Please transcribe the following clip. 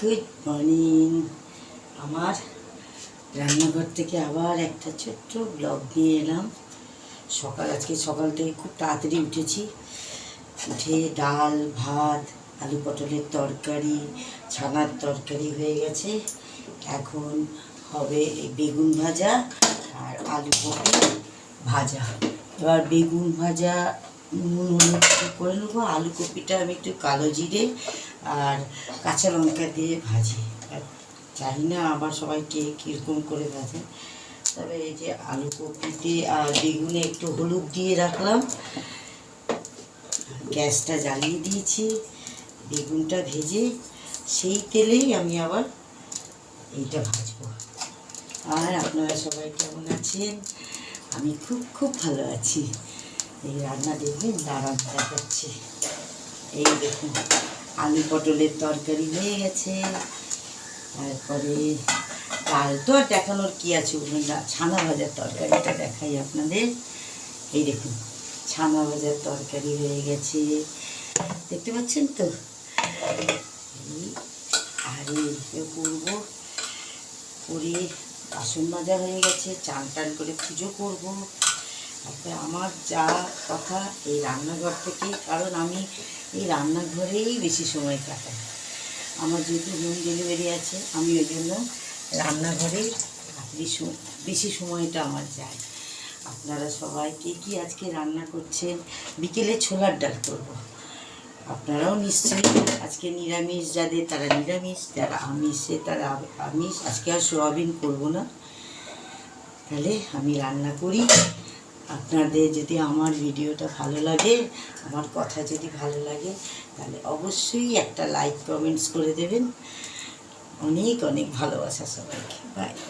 Good morning. আমার রান্নাঘর থেকে আবার একটা ছোট্ট ব্লগ নিয়ে এলাম। আজকে সকাল থেকে খুব তাড়াতাড়ি উঠেছি। উঠে ডাল ভাত আলু পটলের তরকারি ছানার তরকারি হয়ে গেছে। এখন হবে বেগুন ভাজা আর আলু কপি ভাজা। এবার বেগুন ভাজা নুন হলুদ করে নেবো। আলু কপিটা আমি একটু কালো জিরে আর কাঁচা লঙ্কা দিয়ে ভাজি। জানি না আবার সবাইকে কীরকম করে ভাজে, তবে এই যে আলু কপিতে আর বেগুনে একটু হলুদ দিয়ে রাখলাম। গ্যাসটা জ্বালিয়ে দিয়েছি। বেগুনটা ভেজে সেই তেলেই আমি আবার এইটা ভাজবো। আর আপনারা সবাই কেমন আছেন? আমি খুব খুব ভালো আছি। এই রান্না দেখবেন দাঁড়ান দেখাচ্ছি। এই দেখুন আলু পটলের তরকারি হয়ে গেছে। তারপরে ডাল তো আর দেখানোর কী আছে, ছানা ভাজার তরকারিটা দেখাই আপনাদের। এই দেখুন ছানা ভাজার তরকারি হয়ে গেছে, দেখতে পাচ্ছেন তো। আর এই করবো করে বাসন মাজা হয়ে গেছে, চান টান করে পুজো করবো। তারপরে আমার যা কথা এই রান্নাঘর থেকেই, কারণ আমি এই রান্নাঘরেই বেশি সময় কাটাই। আমার যেহেতু হোম ডেলিভারি আছে, আমি ওই জন্য রান্নাঘরেই বেশি সময়টা আমার যায়। আপনারা সবাই কে কী আজকে রান্না করছেন? বিকেলে ছোলার ডাল করব। আপনারাও নিশ্চয়ই আজকে নিরামিষ, যাদের তারা নিরামিষ, যারা আমিষে তারা আমিষ। আজকে আর সোয়াবিন করব না। তাহলে আমি রান্না করি। আপনাদের যদি আমার ভিডিওটা ভালো লাগে, আমার কথা যদি ভালো লাগে, তাহলে অবশ্যই একটা লাইক কমেন্টস করে দেবেন। অনেক অনেক ভালোবাসা সবাইকে। বাই।